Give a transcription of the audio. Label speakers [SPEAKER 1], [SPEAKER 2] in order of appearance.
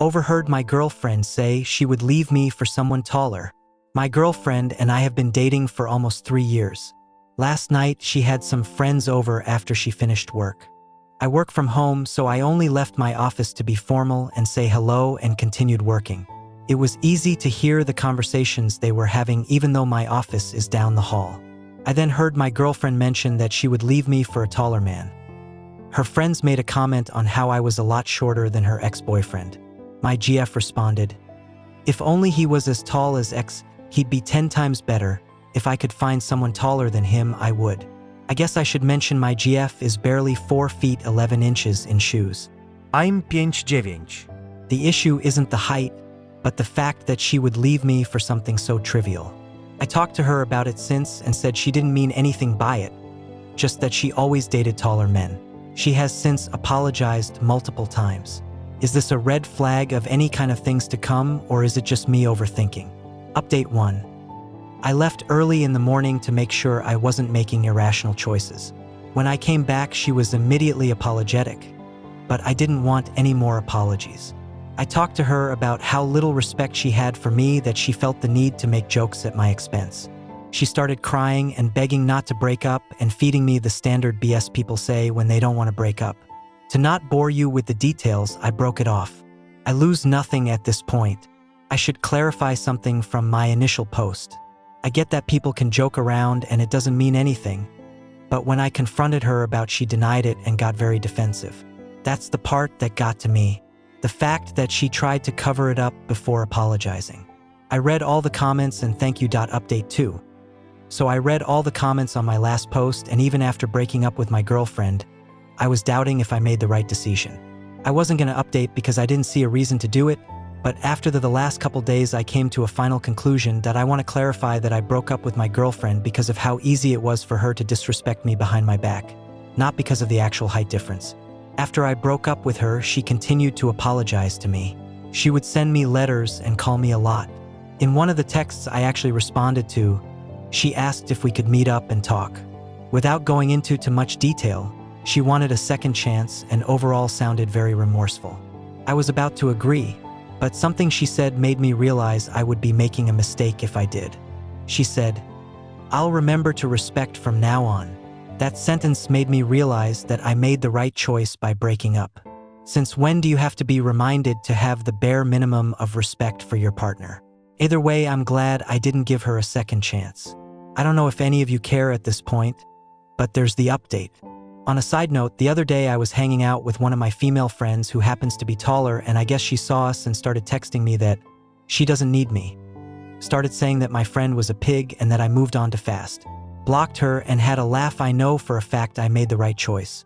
[SPEAKER 1] Overheard my girlfriend say she would leave me for someone taller. My girlfriend and I have been dating for almost 3 years. Last night, she had some friends over after she finished work. I work from home, so I only left my office to be formal and say hello and continued working. It was easy to hear the conversations they were having even though my office is down the hall. I then heard my girlfriend mention that she would leave me for a taller man. Her friends made a comment on how I was a lot shorter than her ex-boyfriend. My GF responded, "If only he was as tall as X, he'd be 10 times better. If I could find someone taller than him, I would." I guess I should mention my GF is barely 4 feet 11 inches in shoes.
[SPEAKER 2] I'm 5'9".
[SPEAKER 1] The issue isn't the height, but the fact that she would leave me for something so trivial. I talked to her about it since and said she didn't mean anything by it, just that she always dated taller men. She has since apologized multiple times. Is this a red flag of any kind of things to come, or is it just me overthinking? Update 1. I left early in the morning to make sure I wasn't making irrational choices. When I came back, she was immediately apologetic, but I didn't want any more apologies. I talked to her about how little respect she had for me that she felt the need to make jokes at my expense. She started crying and begging not to break up and feeding me the standard BS people say when they don't want to break up. To not bore you with the details, I broke it off. I lose nothing at this point. I should clarify something from my initial post. I get that people can joke around and it doesn't mean anything, but when I confronted her about, she denied it and got very defensive. That's the part that got to me. The fact that she tried to cover it up before apologizing. I read all the comments and thank you. Update 2. So I read all the comments on my last post, and even after breaking up with my girlfriend, I was doubting if I made the right decision. I wasn't going to update because I didn't see a reason to do it, but after the last couple days I came to a final conclusion that I want to clarify that I broke up with my girlfriend because of how easy it was for her to disrespect me behind my back, not because of the actual height difference. After I broke up with her, she continued to apologize to me. She would send me letters and call me a lot. In one of the texts I actually responded to, she asked if we could meet up and talk. Without going into too much detail, she wanted a second chance and overall sounded very remorseful. I was about to agree, but something she said made me realize I would be making a mistake if I did. She said, "I'll remember to respect from now on." That sentence made me realize that I made the right choice by breaking up. Since when do you have to be reminded to have the bare minimum of respect for your partner? Either way, I'm glad I didn't give her a second chance. I don't know if any of you care at this point, but there's the update. On a side note, the other day I was hanging out with one of my female friends who happens to be taller, and I guess she saw us and started texting me that she doesn't need me. Started saying that my friend was a pig and that I moved on too fast. Blocked her and had a laugh. I know for a fact I made the right choice.